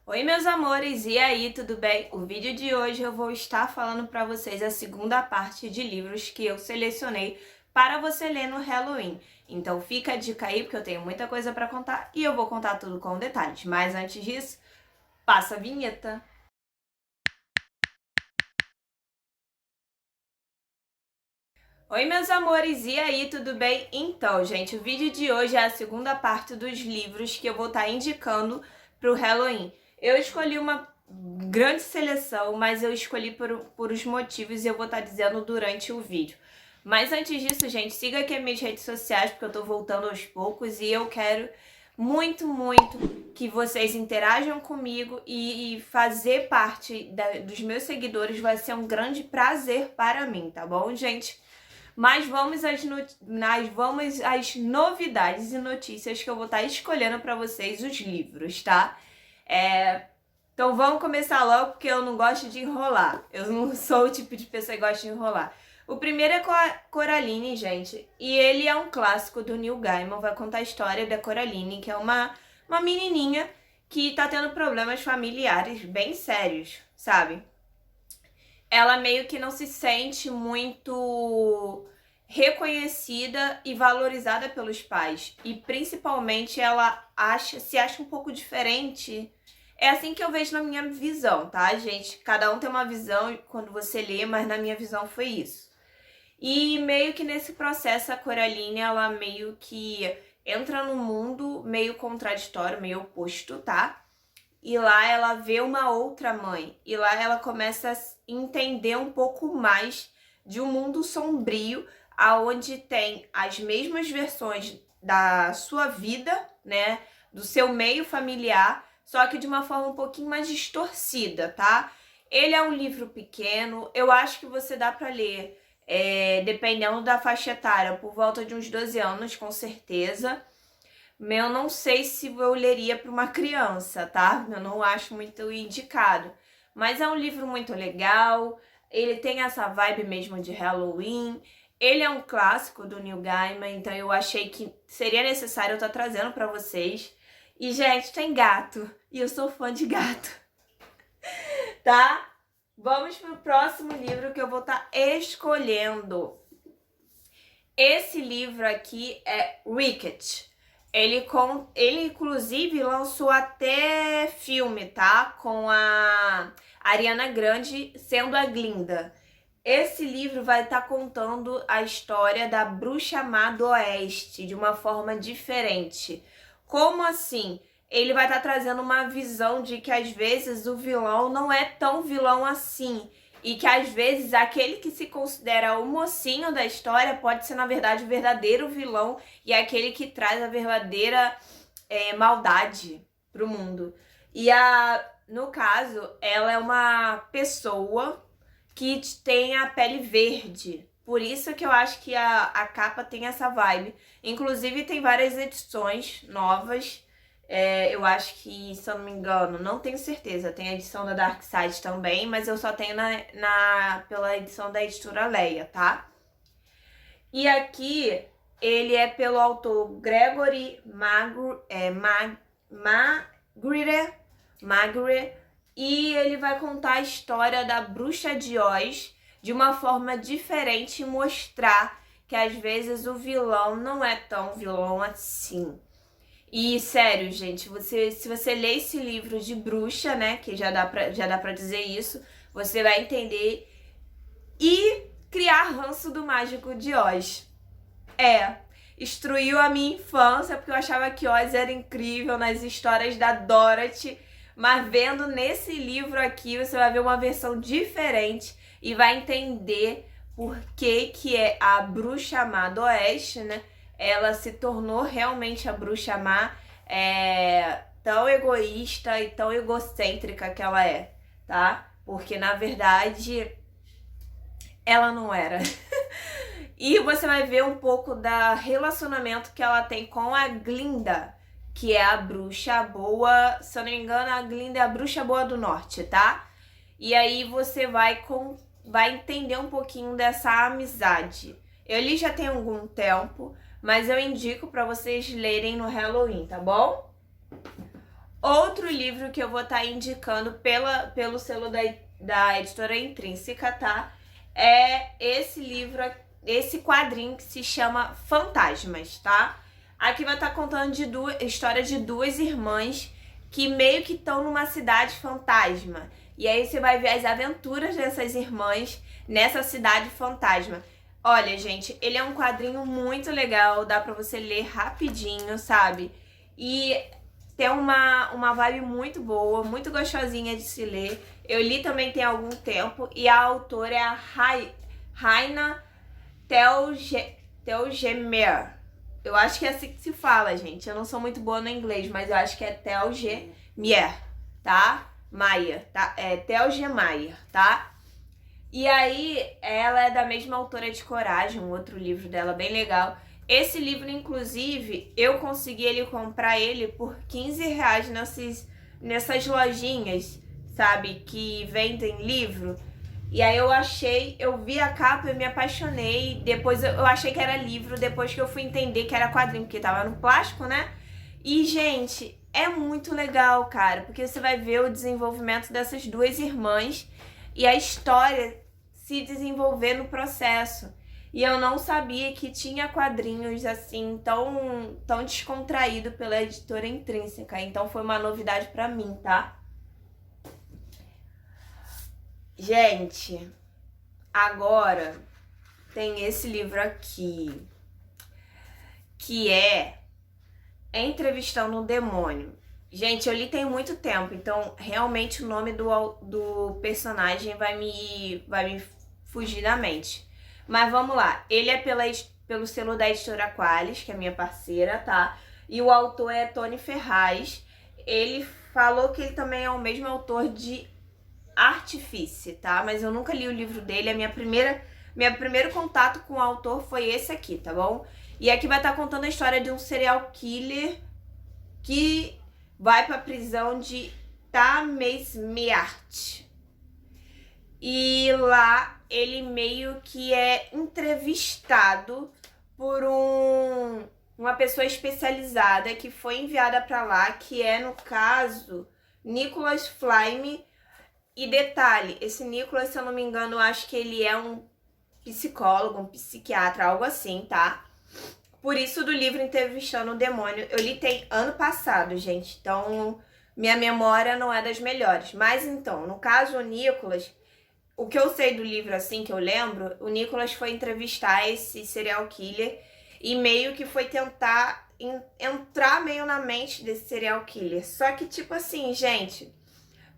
Oi, meus amores, e aí, tudo bem? O vídeo de hoje eu vou estar falando para vocês a segunda parte de livros que eu selecionei para você ler no Halloween. Então fica a dica aí, porque eu tenho muita coisa para contar e eu vou contar tudo com detalhes. Mas antes disso, passa a vinheta. Oi, meus amores, e aí, tudo bem? Então, gente, o vídeo de hoje é a segunda parte dos livros que eu vou estar indicando para o Halloween. Eu escolhi uma grande seleção, mas eu escolhi por os motivos e eu vou estar dizendo durante o vídeo. Mas antes disso, gente, siga aqui as minhas redes sociais, porque eu tô voltando aos poucos e eu quero muito que vocês interajam comigo e fazer parte dos meus seguidores vai ser um grande prazer para mim, tá bom, gente? Mas vamos às novidades e notícias que eu vou estar escolhendo para vocês os livros, tá? Então vamos começar logo, porque eu não gosto de enrolar. Eu não sou o tipo de pessoa que gosta de enrolar. O primeiro é Coraline, gente, e ele é um clássico do Neil Gaiman. Vai contar a história da Coraline, que é uma menininha que tá tendo problemas familiares bem sérios, sabe? Ela meio que não se sente muito reconhecida e valorizada pelos pais. E principalmente ela se acha um pouco diferente. É assim que eu vejo na minha visão, tá, gente? Cada um tem uma visão quando você lê, mas na minha visão foi isso. E meio que nesse processo a Coraline, ela meio que entra num mundo meio contraditório, meio oposto, tá? E lá ela vê uma outra mãe. E lá ela começa a entender um pouco mais de um mundo sombrio, aonde tem as mesmas versões da sua vida, né? Do seu meio familiar, só que de uma forma um pouquinho mais distorcida, tá? Ele é um livro pequeno, eu acho que você dá para ler, dependendo da faixa etária, por volta de uns 12 anos, com certeza. Eu não sei se eu leria para uma criança, tá? Eu não acho muito indicado. Mas é um livro muito legal, ele tem essa vibe mesmo de Halloween, ele é um clássico do Neil Gaiman, então eu achei que seria necessário eu estar trazendo para vocês. E, gente, tem gato, e eu sou fã de gato, tá? Vamos pro próximo livro que eu vou estar escolhendo. Esse livro aqui é Wicked. Ele inclusive lançou até filme, tá? Com a Ariana Grande sendo a Glinda. Esse livro vai estar contando a história da Bruxa Má do Oeste de uma forma diferente. Como assim? Ele vai estar trazendo uma visão de que às vezes o vilão não é tão vilão assim. E que às vezes aquele que se considera o mocinho da história pode ser na verdade o verdadeiro vilão e aquele que traz a verdadeira maldade pro mundo. E no caso, ela é uma pessoa que tem a pele verde. Por isso que eu acho que a capa tem essa vibe. Inclusive tem várias edições novas. Eu acho que, se eu não me engano, não tenho certeza, tem a edição da Dark Side também, mas eu só tenho pela edição da editora Leia, tá? E aqui ele é pelo autor Gregory Magre, e ele vai contar a história da Bruxa de Oz de uma forma diferente e mostrar que às vezes o vilão não é tão vilão assim. E sério, gente, se você ler esse livro de bruxa, né, que já dá pra dizer isso, você vai entender e criar ranço do Mágico de Oz. Destruiu a minha infância, porque eu achava que Oz era incrível nas histórias da Dorothy, mas vendo nesse livro aqui, você vai ver uma versão diferente e vai entender por que é a Bruxa Má do Oeste, né? Ela se tornou realmente a Bruxa Má, tão egoísta e tão egocêntrica que ela é, tá? Porque, na verdade, ela não era. E você vai ver um pouco do relacionamento que ela tem com a Glinda, que é a bruxa boa, se eu não me engano, a Glinda é a bruxa boa do norte, tá? E aí você vai entender um pouquinho dessa amizade. Eu li já tem algum tempo, mas eu indico para vocês lerem no Halloween, tá bom? Outro livro que eu vou estar indicando pelo selo da editora Intrínseca, tá? É esse livro, esse quadrinho que se chama Fantasmas, tá? Aqui vai estar contando história de duas irmãs que meio que estão numa cidade fantasma. E aí você vai ver as aventuras dessas irmãs nessa cidade fantasma. Olha, gente, ele é um quadrinho muito legal, dá pra você ler rapidinho, sabe? E tem uma vibe muito boa, muito gostosinha de se ler. Eu li também tem algum tempo e a autora é a Raina Telgemeier. Eu acho que é assim que se fala, gente. Eu não sou muito boa no inglês, mas eu acho que é Telgemeier, tá? Maia, tá? É Telgemeier, tá? E aí, ela é da mesma autora de Coragem, um outro livro dela bem legal. Esse livro, inclusive, eu consegui comprar ele por R$ 15 nessas lojinhas, sabe, que vendem livro. E aí eu vi a capa e me apaixonei. Depois eu achei que era livro, depois que eu fui entender que era quadrinho, porque tava no plástico, né? E, gente, é muito legal, cara, porque você vai ver o desenvolvimento dessas duas irmãs e a história se desenvolver no processo. E eu não sabia que tinha quadrinhos assim tão descontraído pela editora Intrínseca. Então foi uma novidade pra mim, tá? Gente, agora tem esse livro aqui, que é Entrevistando um Demônio. Gente, eu li tem muito tempo, então realmente o nome do personagem vai me fugir da mente. Mas vamos lá, ele é pelo selo da editora Qualis, que é minha parceira, tá? E o autor é Tony Ferraz. Ele falou que ele também é o mesmo autor de Artifice, tá? Mas eu nunca li o livro dele, meu primeiro contato com o autor foi esse aqui, tá bom? E aqui vai estar contando a história de um serial killer que vai pra prisão de Thamesmeart. E lá ele meio que é entrevistado por uma pessoa especializada que foi enviada pra lá, que é, no caso, Nicholas Flamel. E detalhe, esse Nicholas, se eu não me engano, eu acho que ele é um psicólogo, um psiquiatra, algo assim, tá? Por isso do livro Entrevistando o Demônio, eu li tem ano passado, gente, então minha memória não é das melhores. Mas então, no caso o Nicholas, o que eu sei do livro assim, que eu lembro, o Nicholas foi entrevistar esse serial killer e meio que foi tentar entrar meio na mente desse serial killer. Só que tipo assim, gente,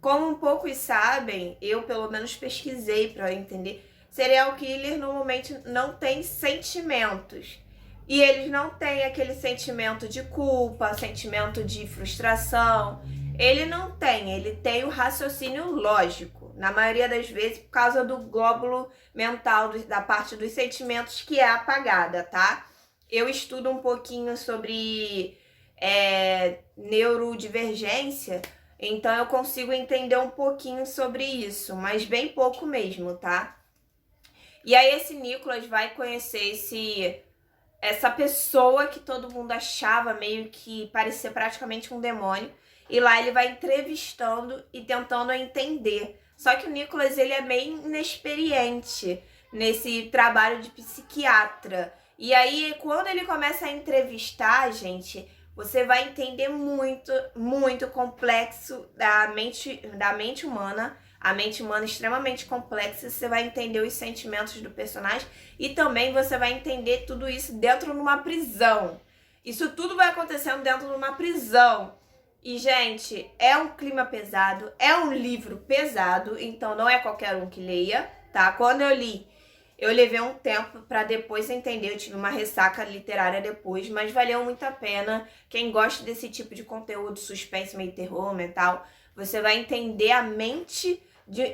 como poucos sabem, eu pelo menos pesquisei pra entender, serial killer normalmente não tem sentimentos. E eles não têm aquele sentimento de culpa, sentimento de frustração. Ele não tem, ele tem o raciocínio lógico. Na maioria das vezes, por causa do glóbulo mental, da parte dos sentimentos que é apagada, tá? Eu estudo um pouquinho sobre neurodivergência, então eu consigo entender um pouquinho sobre isso, mas bem pouco mesmo, tá? E aí esse Nicholas vai conhecer essa pessoa que todo mundo achava meio que parecia praticamente um demônio. E lá ele vai entrevistando e tentando entender. Só que o Nicholas, ele é meio inexperiente nesse trabalho de psiquiatra. E aí, quando ele começa a entrevistar, gente, você vai entender muito, muito complexo da mente humana. A mente humana é extremamente complexa, você vai entender os sentimentos do personagem e também você vai entender tudo isso dentro de uma prisão. Isso tudo vai acontecendo dentro de uma prisão. E, gente, é um clima pesado, é um livro pesado, então não é qualquer um que leia, tá? Quando eu li, eu levei um tempo para depois entender, eu tive uma ressaca literária depois, mas valeu muito a pena. Quem gosta desse tipo de conteúdo, suspense, meio terror, mental, você vai entender a mente,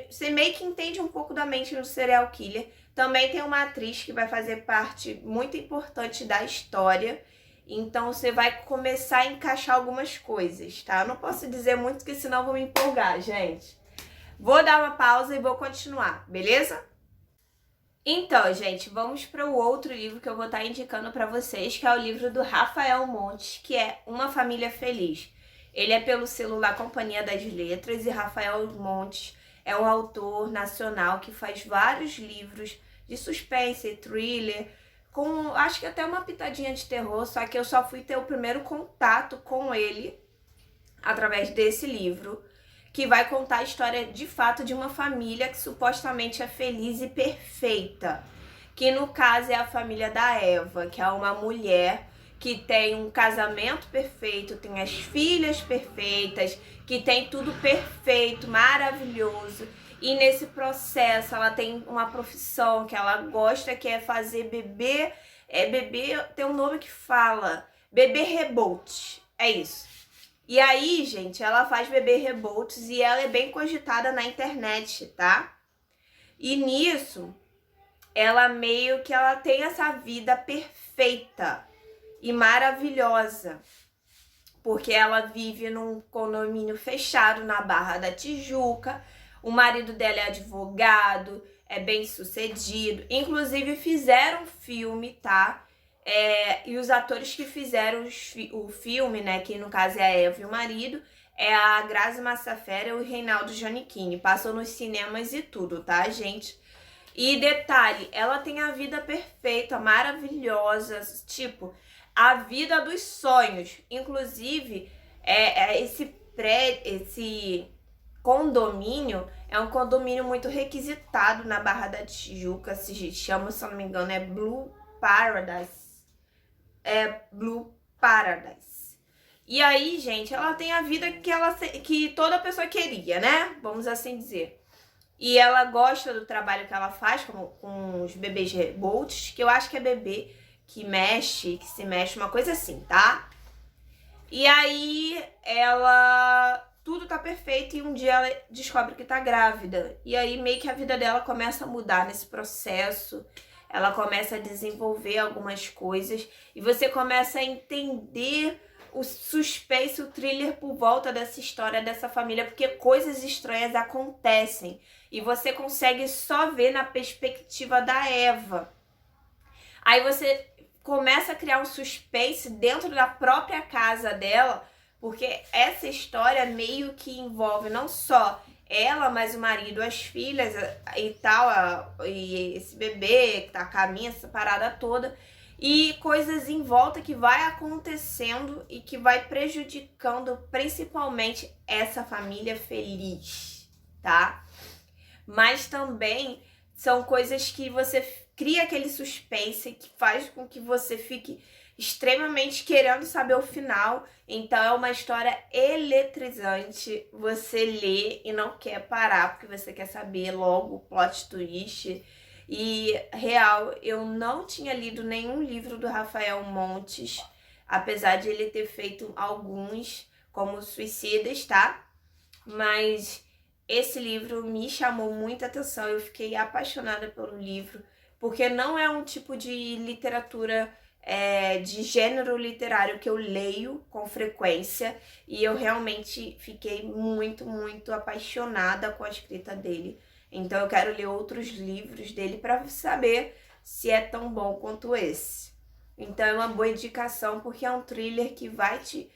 você meio que entende um pouco da mente do serial killer. Também tem uma atriz que vai fazer parte muito importante da história, então você vai começar a encaixar algumas coisas, tá? Eu não posso dizer muito, porque senão eu vou me empolgar, gente. Vou dar uma pausa e vou continuar, beleza? Então, gente, vamos para o outro livro que eu vou estar indicando para vocês, que é o livro do Rafael Montes, que é Uma Família Feliz. Ele é pelo selo La Companhia das Letras e Rafael Montes é um autor nacional que faz vários livros de suspense, thriller, com acho que até uma pitadinha de terror, só que eu só fui ter o primeiro contato com ele através desse livro, que vai contar a história de fato de uma família que supostamente é feliz e perfeita, que no caso é a família da Eva, que é uma mulher que tem um casamento perfeito, tem as filhas perfeitas, que tem tudo perfeito, maravilhoso. E nesse processo ela tem uma profissão que ela gosta, que é fazer bebê, tem um nome que fala, bebê rebote, é isso. E aí, gente, ela faz bebê rebotes e ela é bem cogitada na internet, tá? E nisso, ela meio que ela tem essa vida perfeita e maravilhosa, porque ela vive num condomínio fechado na Barra da Tijuca, o marido dela é advogado, é bem sucedido, inclusive fizeram filme, tá? E os atores que fizeram o filme, né, que no caso é a Eva e o marido, é a Grazi Massafera e o Reinaldo Giannichini. Passou nos cinemas e tudo, tá, gente? E detalhe, ela tem a vida perfeita, maravilhosa, tipo, a vida dos sonhos. Inclusive, esse condomínio é um condomínio muito requisitado na Barra da Tijuca, se chama, se eu não me engano, é Blue Paradise. Blue Paradise. E aí, gente, ela tem a vida que toda pessoa queria, né? Vamos assim dizer. E ela gosta do trabalho que ela faz com os bebês rebolts, que eu acho que é bebê que se mexe, uma coisa assim, tá? E aí tudo tá perfeito e um dia ela descobre que tá grávida. E aí meio que a vida dela começa a mudar nesse processo. Ela começa a desenvolver algumas coisas e você começa a entender o suspense, o thriller por volta dessa história dessa família, porque coisas estranhas acontecem e você consegue só ver na perspectiva da Eva. Aí você começa a criar um suspense dentro da própria casa dela, porque essa história meio que envolve não só ela, mas o marido, as filhas e tal, e esse bebê que tá a caminho, essa parada toda, e coisas em volta que vai acontecendo e que vai prejudicando principalmente essa família feliz, tá? Mas também são coisas que você cria aquele suspense que faz com que você fique extremamente querendo saber o final. Então é uma história eletrizante, você lê e não quer parar porque você quer saber logo o plot twist. E real, eu não tinha lido nenhum livro do Rafael Montes, apesar de ele ter feito alguns como Suicidas, tá? Mas esse livro me chamou muita atenção, eu fiquei apaixonada pelo livro, porque não é um tipo de literatura de gênero literário que eu leio com frequência, e eu realmente fiquei muito, muito apaixonada com a escrita dele. Então eu quero ler outros livros dele para saber se é tão bom quanto esse. Então é uma boa indicação, porque é um thriller que vai te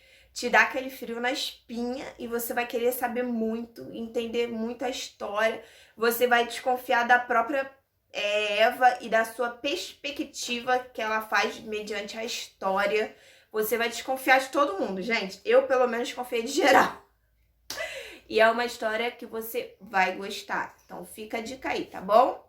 dar aquele frio na espinha e você vai querer saber muito, entender muito a história. Você vai desconfiar da própria Eva e da sua perspectiva que ela faz mediante a história. Você vai desconfiar de todo mundo, gente. Eu, pelo menos, desconfiei de geral. E é uma história que você vai gostar. Então, fica a dica aí, tá bom?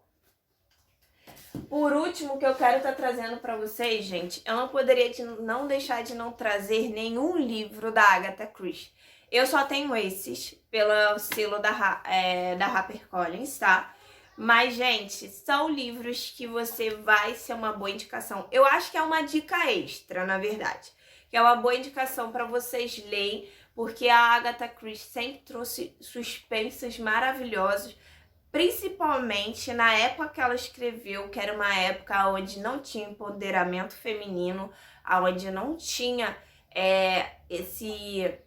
Por último, que eu quero estar trazendo para vocês, gente, eu não poderia não deixar de não trazer nenhum livro da Agatha Christie. Eu só tenho esses pelo selo da HarperCollins, tá? Mas, gente, são livros que você vai ser uma boa indicação. Eu acho que é uma dica extra, na verdade. Que é uma boa indicação para vocês lerem, porque a Agatha Christie sempre trouxe suspensos maravilhosos, principalmente na época que ela escreveu, que era uma época onde não tinha empoderamento feminino, onde não tinha esse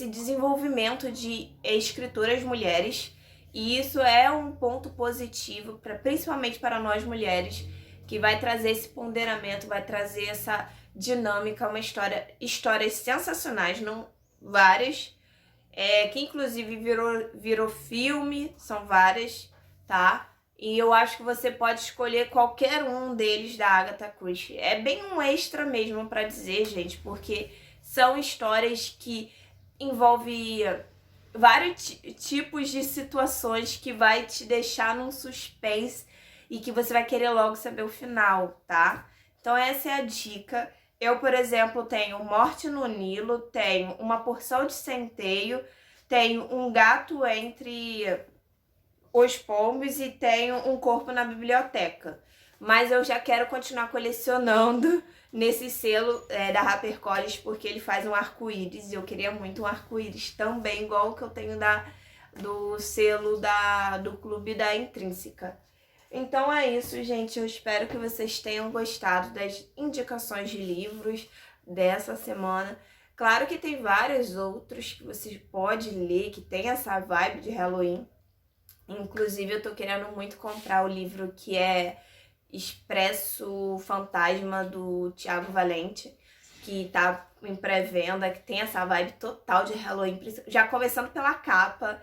desenvolvimento de escritoras mulheres. E isso é um ponto positivo, principalmente para nós mulheres, que vai trazer esse ponderamento, vai trazer essa dinâmica, histórias sensacionais, não várias, que inclusive virou filme, são várias, tá? E eu acho que você pode escolher qualquer um deles da Agatha Christie. É bem um extra mesmo para dizer, gente, porque são histórias que envolvem vários tipos de situações que vai te deixar num suspense e que você vai querer logo saber o final, tá? Então essa é a dica. Eu, por exemplo, tenho Morte no Nilo, tenho Uma Porção de Centeio, tenho Um Gato Entre os Pombos e tenho Um Corpo na Biblioteca. Mas eu já quero continuar colecionando nesse selo da HarperCollins, porque ele faz um arco-íris e eu queria muito um arco-íris também, igual o que eu tenho do selo do Clube da Intrínseca. Então é isso, gente. Eu espero que vocês tenham gostado das indicações de livros dessa semana. Claro que tem vários outros que vocês podem ler, que tem essa vibe de Halloween. Inclusive, eu tô querendo muito comprar o livro que é Expresso Fantasma, do Tiago Valente, que tá em pré-venda, que tem essa vibe total de Halloween. Já começando pela capa,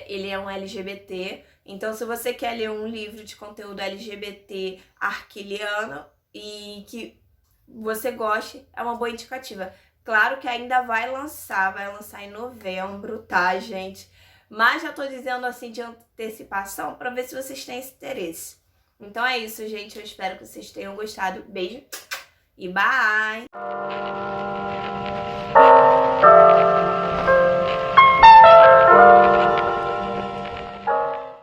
ele é um LGBT. Então, se você quer ler um livro de conteúdo LGBT arquiliano e que você goste, é uma boa indicativa. Claro que ainda vai lançar em novembro, tá, gente? Mas já tô dizendo assim de antecipação para ver se vocês têm esse interesse. Então é isso, gente. Eu espero que vocês tenham gostado. Beijo e bye!